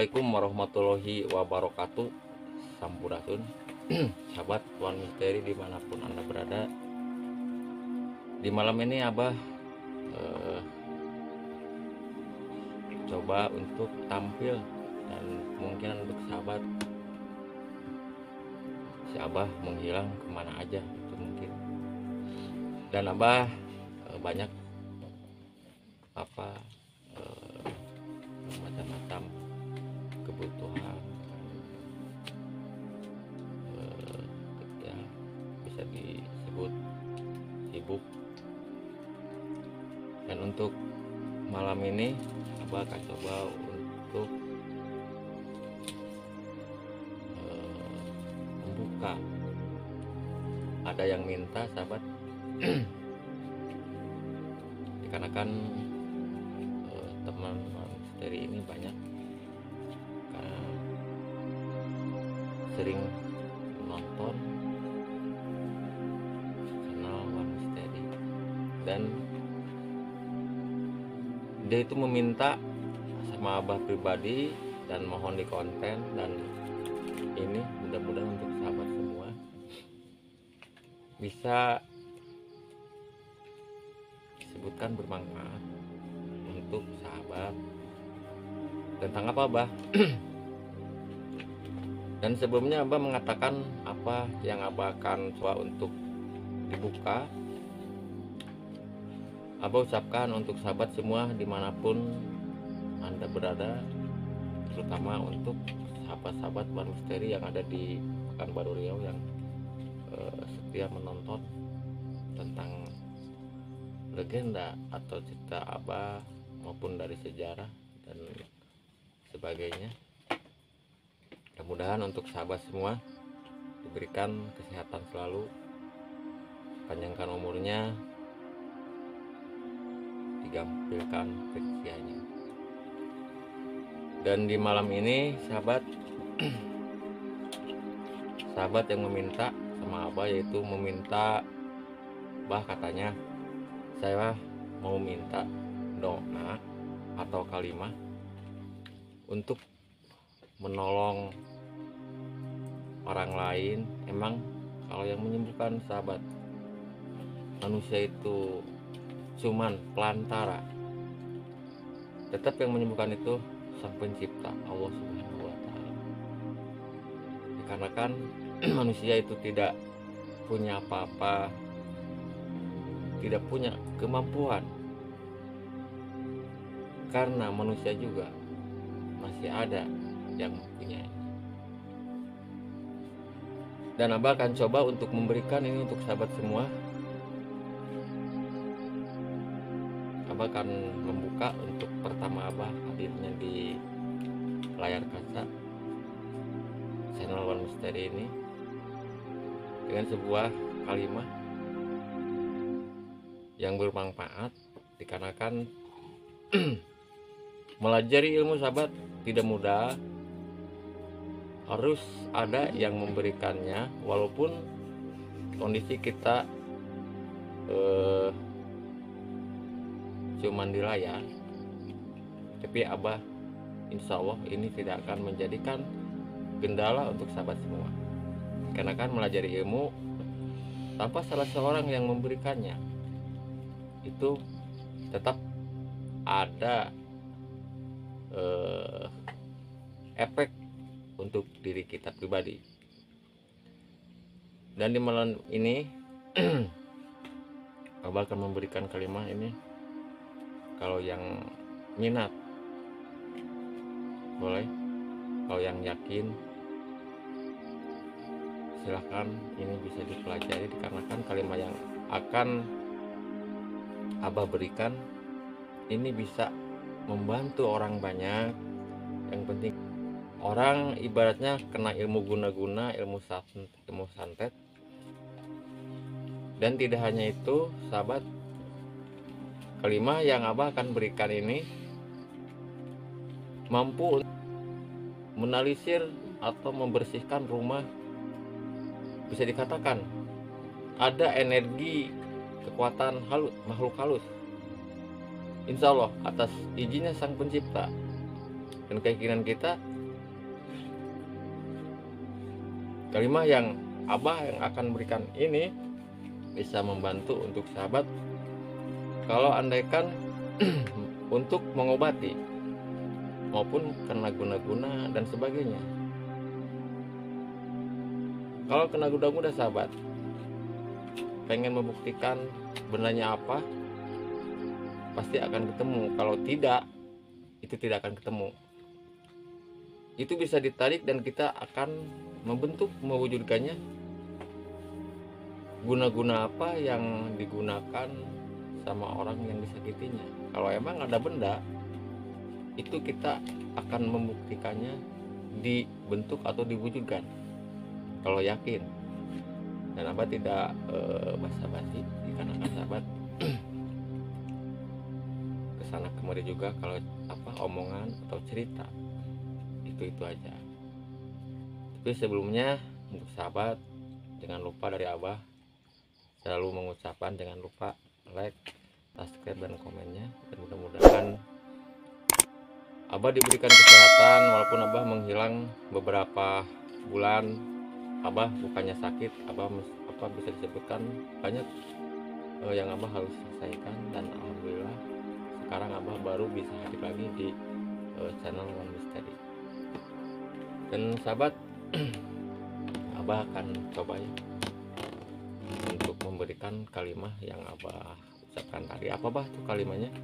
Assalamualaikum warahmatullahi wabarakatuh. Sampurasun sahabat Tuan Misteri dimanapun Anda berada. Di malam ini Abah coba untuk tampil, dan kemungkinan untuk sahabat si Abah menghilang kemana aja itu mungkin. Dan Abah banyak macam-macam kebutuhan, ya bisa disebut sibuk. Dan untuk malam ini Abah akan coba untuk membuka. Ada yang minta sahabat dikarenakan teman misteri ini banyak karena sering menonton channel Wan Misteri, dan dia itu meminta sama Abah pribadi dan mohon di konten, dan ini mudah-mudahan untuk sahabat semua bisa disebutkan bermanfaat untuk sahabat. Tentang apa, Abah? Dan sebelumnya Abah mengatakan apa yang Abah akan coba untuk dibuka. Abah ucapkan untuk sahabat semua dimanapun Anda berada, terutama untuk sahabat-sahabat Wan Misteri yang ada di Pekanbaru Riau yang setia menonton tentang legenda atau cerita Abah maupun dari sejarah dan sebagainya. Mudah-mudahan untuk sahabat semua diberikan kesehatan selalu, panjangkan umurnya, digampilkan rezekinya. Dan di malam ini sahabat sahabat yang meminta sama Abah, yaitu meminta, Bah katanya saya mau minta doa atau kalimah untuk menolong orang lain. Emang kalau yang menyembuhkan sahabat manusia itu cuman pelantara, tetap yang menyembuhkan itu Sang Pencipta, Allah Subhanahu wa Ta'ala. Dikarenakan manusia itu tidak punya apa-apa, tidak punya kemampuan, karena manusia juga masih ada yang mempunyai. Dan Abah akan coba untuk memberikan ini untuk sahabat semua. Abah akan membuka untuk pertama Abah hadirnya di layar kaca channel Wan Misteri ini dengan sebuah kalimat yang bermanfaat, dikarenakan melajari ilmu sahabat tidak mudah, harus ada yang memberikannya. Walaupun kondisi kita cuman di layar, tapi Abah insya Allah ini tidak akan menjadikan kendala untuk sahabat semua, karena kan melajari ilmu tanpa salah seorang yang memberikannya itu tetap ada efek untuk diri kita pribadi. Dan di malam ini Abah akan memberikan kalimat ini. Kalau yang minat boleh, kalau yang yakin silahkan, ini bisa dipelajari, dikarenakan kalimat yang akan Abah berikan ini bisa membantu orang banyak. Yang penting orang ibaratnya kena ilmu guna-guna, ilmu santet. Dan tidak hanya itu sahabat, kalimat yang Abah akan berikan ini mampu menalisir atau membersihkan rumah. Bisa dikatakan ada energi kekuatan makhluk halus, insya Allah atas izinnya Sang Pencipta dan keyakinan kita Kalimat yang Abah yang akan berikan ini bisa membantu untuk sahabat kalau andaikan untuk mengobati maupun kena guna-guna dan sebagainya. Kalau kena guna-guna sahabat pengen membuktikan benarnya apa, pasti akan ketemu. Kalau tidak, itu tidak akan ketemu. Itu bisa ditarik dan kita akan membentuk, mewujudkannya. Guna-guna apa yang digunakan sama orang yang disakitinya. Kalau emang ada benda, itu kita akan membuktikannya dibentuk atau diwujudkan. Kalau yakin. Dan Abah tidak basa-basi, dikarenakan sahabat kesana kemari juga kalau omongan atau cerita itu aja. Tapi sebelumnya untuk sahabat, jangan lupa dari Abah selalu mengucapkan jangan lupa like, subscribe dan komennya, dan mudah-mudahan Abah diberikan kesehatan walaupun Abah menghilang beberapa bulan. Abah bukannya sakit, Abah bisa disebutkan banyak yang Abah harus selesaikan, dan alhamdulillah sekarang Abah baru bisa hadir lagi di channel One Misteri. Dan sahabat, Abah akan coba ya untuk memberikan kalimat yang Abah ucapkan tadi. Apa Bah tuh kalimatnya?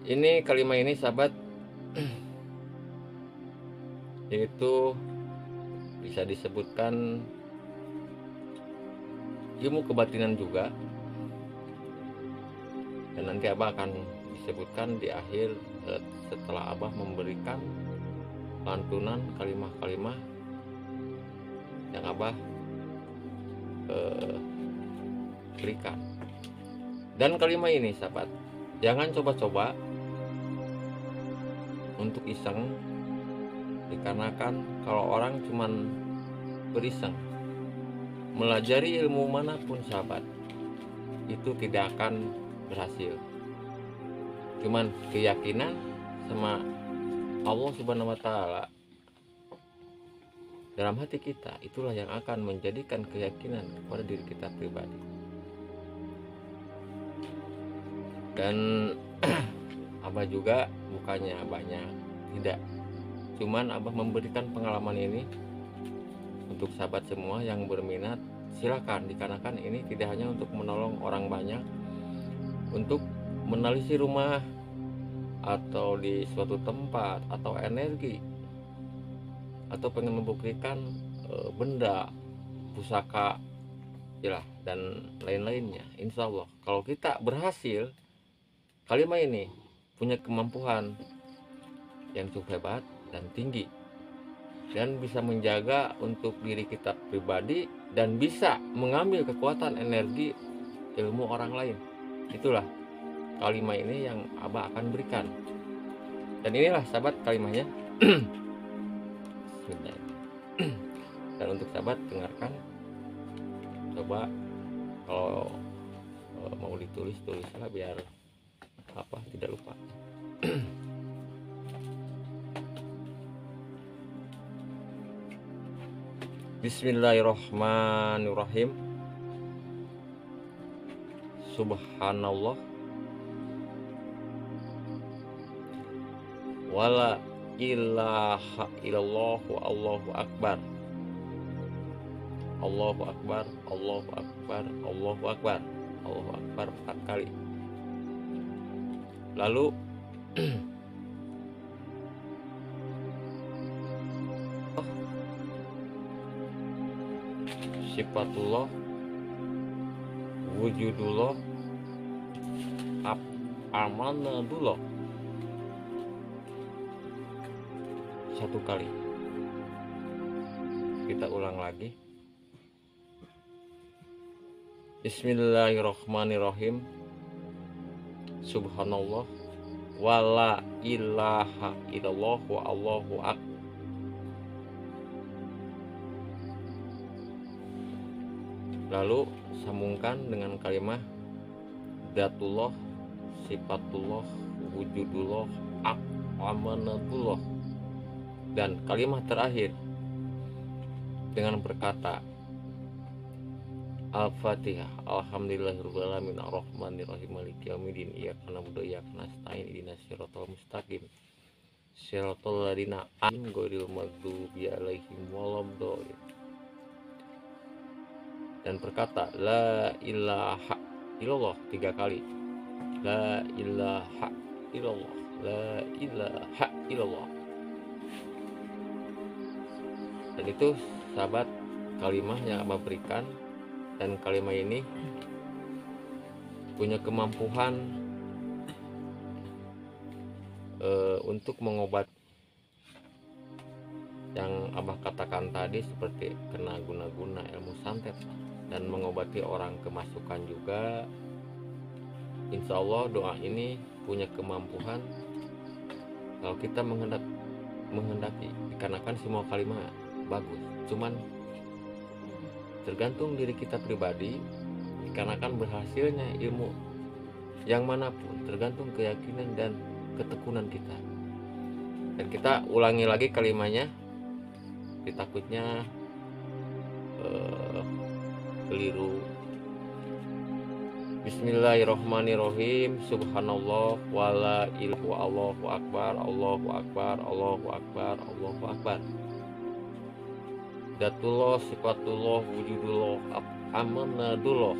Ini kalimat ini sahabat yaitu bisa disebutkan ilmu kebatinan juga, dan nanti Abah akan disebutkan di akhir setelah Abah memberikan lantunan kalimat-kalimat yang Abah berikan. Dan kalimat ini sahabat, jangan coba-coba untuk iseng, dikarenakan kalau orang cuman beriseng melajari ilmu manapun sahabat, itu tidak akan berhasil. Cuman keyakinan sama Allah Subhanahu wa Ta'ala dalam hati kita, itulah yang akan menjadikan keyakinan kepada diri kita pribadi. Dan Abah juga bukannya banyak, tidak, cuman Abah memberikan pengalaman ini untuk sahabat semua yang berminat, silakan, dikarenakan ini tidak hanya untuk menolong orang banyak, untuk menalisi rumah atau di suatu tempat atau energi, atau pengen membuktikan benda, pusaka, yalah, dan lain-lainnya. Insya Allah kalau kita berhasil, kalimat ini punya kemampuan yang cukup hebat dan tinggi, dan bisa menjaga untuk diri kita pribadi, dan bisa mengambil kekuatan energi ilmu orang lain. Itulah kalimat ini yang Abah akan berikan, dan inilah sahabat kalimatnya. Dan untuk sahabat dengarkan, coba kalau mau ditulis, tulislah biar tidak lupa. Bismillahirrahmanirrahim. Subhanallah wala ilaha illallah, Allahu akbar, Allahu akbar, Allahu akbar, Allahu akbar, Allahu akbar 4 kali. Lalu sifatullah, wujudullah, amanatullah 1 kali. Kita ulang lagi. Bismillahirrahmanirrahim. Subhanallah wala ilaha illallah wa Allahu akbar. Lalu sambungkan dengan kalimat datullah, sifatullah, wujudullah, amanatullah, dan kalimat terakhir dengan berkata Al-Fatihah. Alhamdulillahirabbil alamin arrahmanirrahim maliki yaumiddin iyyaka na'budu wa iyyaka nasta'in ihdinas siratal mustaqim siratal ladzina an'amta 'alaihim ghairil maghdubi 'alaihim waladdallin. Dan berkata la ilaha illallah 3 kali. La ilaha illallah, la ilaha illallah. Dan itu sahabat kalimah yang Abah berikan, dan kalimah ini punya kemampuan untuk mengobat yang Abah katakan tadi, seperti kena guna-guna ilmu santet dan mengobati orang kemasukan juga. Insya Allah doa ini punya kemampuan kalau kita menghendaki, dikarenakan semua kalimat bagus, cuman tergantung diri kita pribadi, dikarenakan berhasilnya ilmu yang manapun tergantung keyakinan dan ketekunan kita. Dan kita ulangi lagi kalimatnya, takutnya keliru. Bismillahirrahmanirrahim. Subhanallah wala ilhu Allahu akbar, Allahu akbar, Allahu akbar, Allahu akbar. Datullah, sifatullah, wujudullah, amanadullah.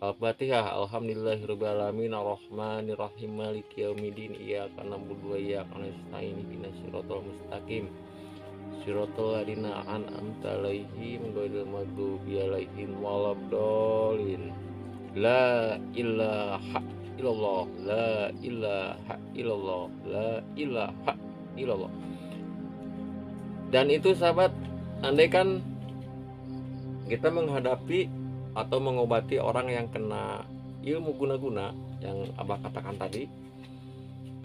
Al-Fatihah. Alhamdulillahirabbil alamin arrahmanirrahim maliki yaumiddin iyyaka na'budu wa iyyaka nasta'in ihdinas siratal mustaqim siratal ladzina an'amta 'alaihim ghairil maghdubi 'alaihim waladdallin. La ilaha illallah, la ilaha illallah, la ilaha illallah. Dan itu sahabat, andaikan kita menghadapi atau mengobati orang yang kena ilmu guna-guna yang Abah katakan tadi,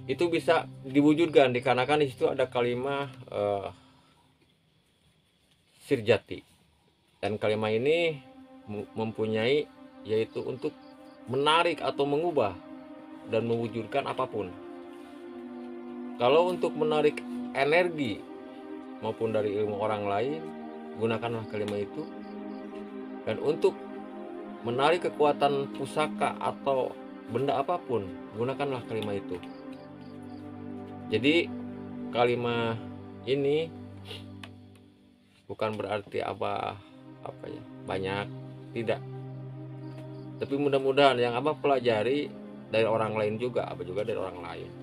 itu bisa diwujudkan dikarenakan di situ ada kalimat sirjati. Dan kalimat ini mempunyai, yaitu untuk menarik atau mengubah dan mewujudkan apapun. Kalau untuk menarik energi maupun dari ilmu orang lain, gunakanlah kalimat itu. Dan untuk menarik kekuatan pusaka atau benda apapun, gunakanlah kalimat itu. Jadi kalimat ini bukan berarti banyak, tidak. Tapi mudah-mudahan yang Abah pelajari dari orang lain juga, Abah juga dari orang lain.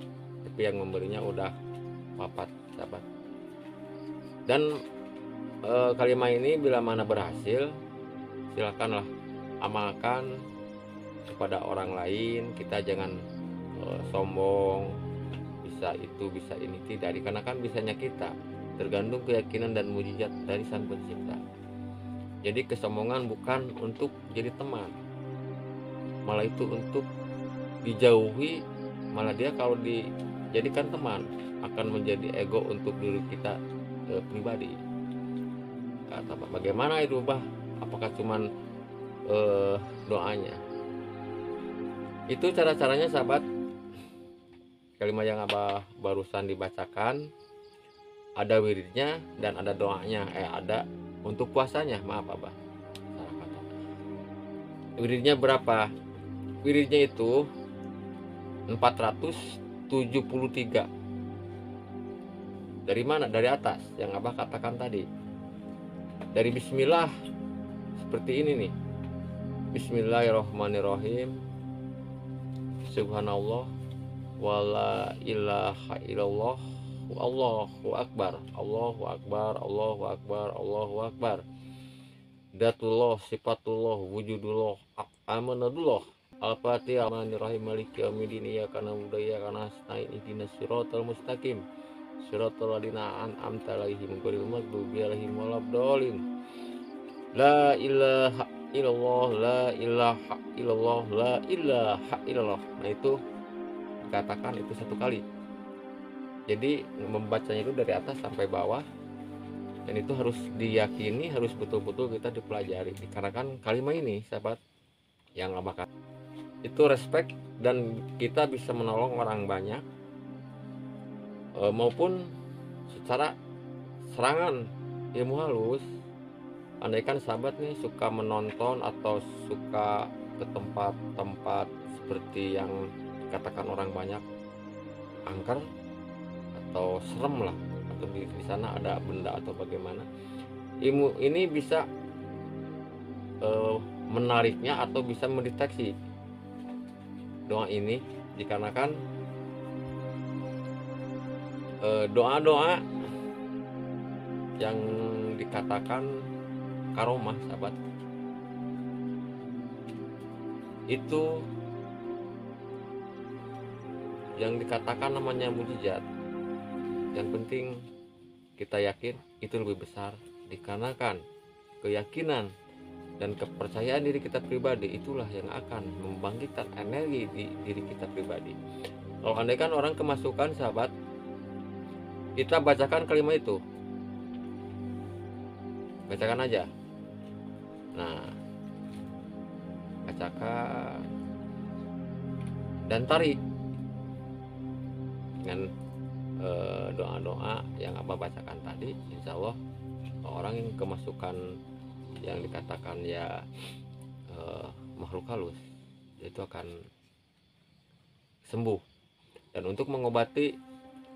Tapi yang memberinya udah wafat, sahabat. Dan kalimat ini bila mana berhasil, silakanlah amalkan kepada orang lain. Kita jangan sombong, bisa itu, bisa ini, tidak. Dikarenakan bisanya kita tergantung keyakinan dan mujizat dari Sang Pencipta. Jadi kesombongan bukan untuk jadi teman, malah itu untuk dijauhi. Malah dia kalau dijadikan teman akan menjadi ego untuk diri kita pribadi. Kata bagaimana itu Bah? Apakah cuman doanya? Itu cara-caranya sahabat. Kalimat yang Abah barusan dibacakan ada wiridnya dan ada doanya. Ada untuk puasanya, maaf Abah salah kata. Wiridnya berapa? Wiridnya itu 473. Dari mana? Dari atas yang Abah katakan tadi. Dari bismillah seperti ini nih. Bismillahirrahmanirrahim. Subhanallah wala ilaha illallah, Allahu akbar, Allahu akbar, Allahu akbar, Allahu akbar. Datullah, sifatullah, wujudullah, amanadullah. Al-Fatihah. Bismillahirrahmanirrahim maliki yaumiddin iyyaka na'budu wa iyyaka nasta'in ihdinas siratal mustaqim siratal ladzina an'amta 'alaihim ghairil maghdubi 'alaihim waladdallin. La ilaha illallah, la ilaha illallah, la ilaha illallah. Nah itu dikatakan itu 1 kali. Jadi membacanya itu dari atas sampai bawah, dan itu harus diyakini, harus betul-betul kita dipelajari. Dikarenakan kalimat ini sahabat yang Abah katakan itu respect, dan kita bisa menolong orang banyak, maupun secara serangan ilmu halus andaikan sahabat nih suka menonton atau suka ke tempat-tempat seperti yang dikatakan orang banyak angker atau serem lah, atau di sana ada benda atau bagaimana, ilmu ini bisa menariknya atau bisa mendeteksi doa ini, dikarenakan doa-doa yang dikatakan karomah sahabat itu, yang dikatakan namanya mujizat, yang penting kita yakin itu lebih besar, dikarenakan keyakinan dan kepercayaan diri kita pribadi itulah yang akan membangkitkan energi di diri kita pribadi. Kalau andaikan orang kemasukan sahabat, kita bacakan kalimat itu, bacakan aja. Nah, bacakan dan tarik dengan doa-doa yang Abah bacakan tadi, insya Allah orang yang kemasukan yang dikatakan ya makhluk halus itu akan sembuh. Dan untuk mengobati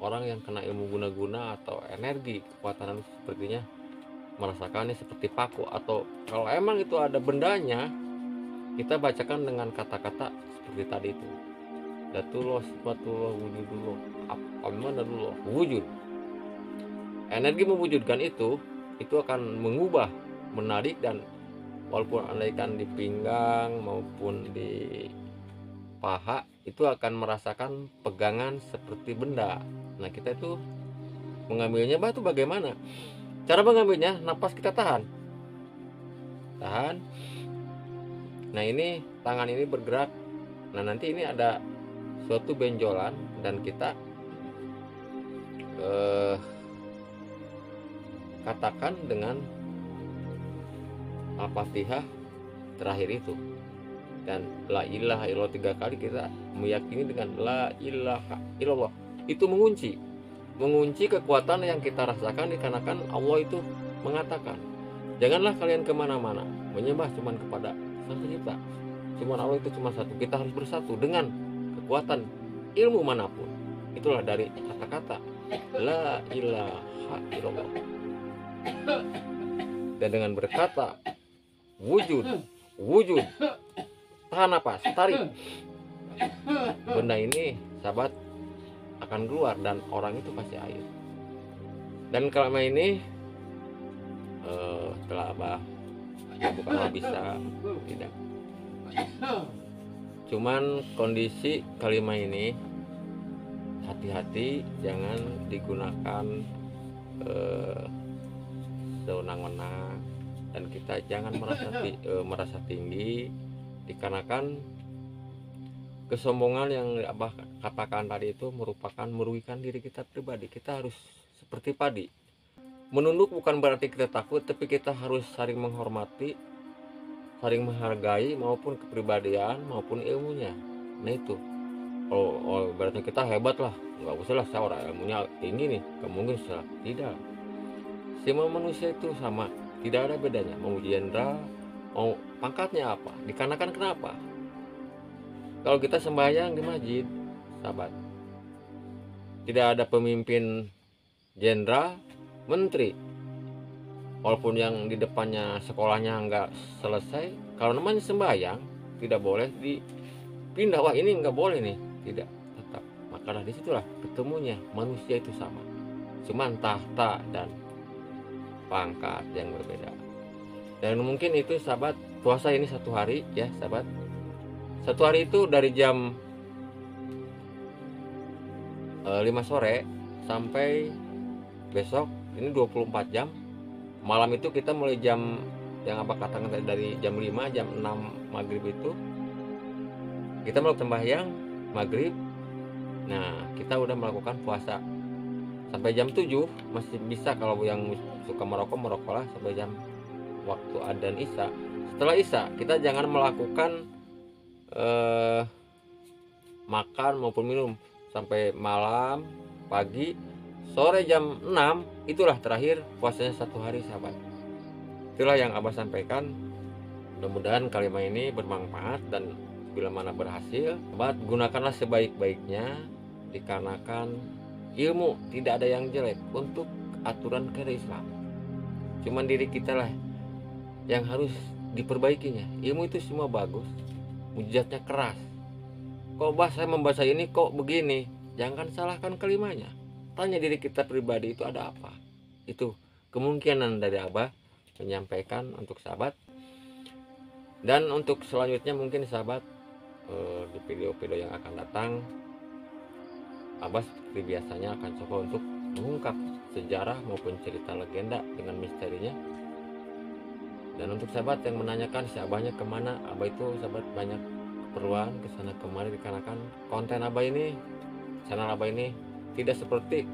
orang yang kena ilmu guna-guna atau energi kekuatan halus, sepertinya merasakannya seperti paku, atau kalau emang itu ada bendanya, kita bacakan dengan kata-kata seperti tadi itu, Datullah sifatullah wujudullah amanadullah wujud. Energi mewujudkan itu akan mengubah, menarik, dan walaupun andaikan di pinggang maupun di paha itu akan merasakan pegangan seperti benda. Nah, kita itu mengambilnya itu bagaimana? Cara mengambilnya, napas kita tahan. Nah, ini tangan ini bergerak. Nah, nanti ini ada suatu benjolan dan kita katakan dengan Al-Fatihah terakhir itu, dan la ilaha illallah 3 kali. Kita meyakini dengan la ilaha illallah itu mengunci kekuatan yang kita rasakan, dikarenakan Allah itu mengatakan, janganlah kalian kemana-mana menyembah cuman kepada Sang Pencipta, cuman Allah itu cuma satu. Kita harus bersatu dengan kekuatan ilmu manapun. Itulah dari kata-kata la ilaha illallah. Dan dengan berkata wujud, tahan napas, tarik, benda ini sahabat akan keluar dan orang itu pasti air. Dan kalau ini setelah Abah bukan bisa, tidak, cuman kondisi kalimat ini hati-hati, jangan digunakan sewenang-wenang, dan kita jangan merasa tinggi, dikarenakan kesombongan yang Abah katakan tadi itu merupakan merugikan diri kita pribadi. Kita harus seperti padi, menunduk bukan berarti kita takut, tapi kita harus saling menghormati, saling menghargai maupun kepribadian maupun ilmunya. Nah itu, oh berarti kita hebat lah, nggak usah lah saya orang ilmunya tinggi nih, nggak mungkin salah. Tidak, semua manusia itu sama, tidak ada bedanya, mau jenderal mau pangkatnya apa, dikarenakan kenapa? Kalau kita sembahyang di masjid sahabat, tidak ada pemimpin jenderal, menteri, walaupun yang di depannya sekolahnya nggak selesai, kalau namanya sembahyang tidak boleh dipindah. Wah ini nggak boleh nih, tidak, tetap. Maka disitulah ketemunya manusia itu sama, cuman tahta dan pangkat yang berbeda. Dan mungkin itu sahabat, puasa ini 1 hari ya sahabat, 1 hari itu dari jam 5 sore sampai besok ini 24 jam. Malam itu kita mulai jam yang Abah katakan dari jam 5, jam 6 maghrib itu kita melakukan sembahyang maghrib. Nah, kita udah melakukan puasa sampai jam 7 masih bisa. Kalau yang suka merokoklah sampai jam waktu adzan isya. Setelah isya kita jangan melakukan makan maupun minum sampai malam, pagi, sore jam 6 itulah terakhir puasanya 1 hari sahabat. Itulah yang Abah sampaikan. Mudah-mudahan kalimat ini bermanfaat, dan bila mana berhasil, Abah gunakanlah sebaik-baiknya, dikarenakan ilmu tidak ada yang jelek untuk aturan kera Islam. Cuman diri kita lah yang harus diperbaikinya. Ilmu itu semua bagus, mujizatnya keras. Kok saya membaca ini kok begini? Jangan salahkan kelimanya. Tanya diri kita pribadi, itu ada apa? Itu kemungkinan dari Abah menyampaikan untuk sahabat. Dan untuk selanjutnya mungkin sahabat, di video-video yang akan datang, Abah seperti biasanya akan coba untuk mengungkap sejarah maupun cerita legenda dengan misterinya. Dan untuk sahabat yang menanyakan si Abahnya kemana, Abah itu sahabat banyak keperluan kesana kemari, dikarenakan konten Abah ini, channel Abah ini tidak seperti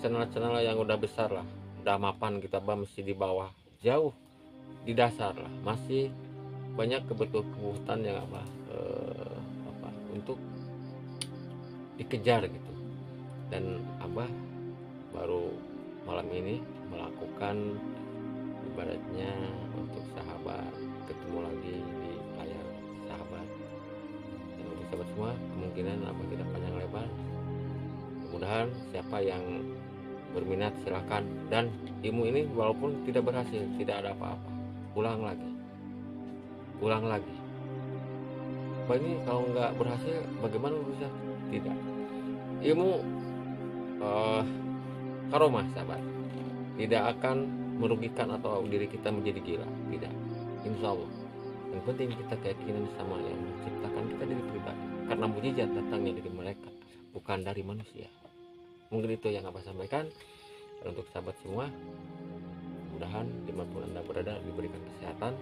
channel-channel yang udah besar lah, udah mapan kita, Abah masih di bawah, jauh di dasar lah, masih banyak kebutuhan yang Abah untuk dikejar gitu. Dan Abah baru malam ini melakukan ibaratnya untuk sahabat, ketemu lagi di layar sahabat. Dan untuk sahabat semua, kemungkinan Abah tidak panjang lebar. Mudah-mudahan siapa yang berminat silahkan. Dan ilmu ini walaupun tidak berhasil, tidak ada apa-apa, ulang lagi. Apa ini kalau nggak berhasil bagaimana bisa? Tidak. Ilmu karomah sahabat, tidak akan merugikan atau diri kita menjadi gila, tidak, insya Allah. Yang penting kita keyakinan sama yang menciptakan kita dari pribadi, karena mujizat datangnya dari mereka, bukan dari manusia. Mungkin itu yang Abah sampaikan. Dan untuk sahabat semua, mudah-mudahan dimanapun Anda berada diberikan kesehatan.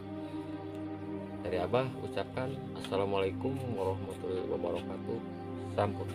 Dari Abah ucapkan assalamualaikum warahmatullahi wabarakatuh. Sampun.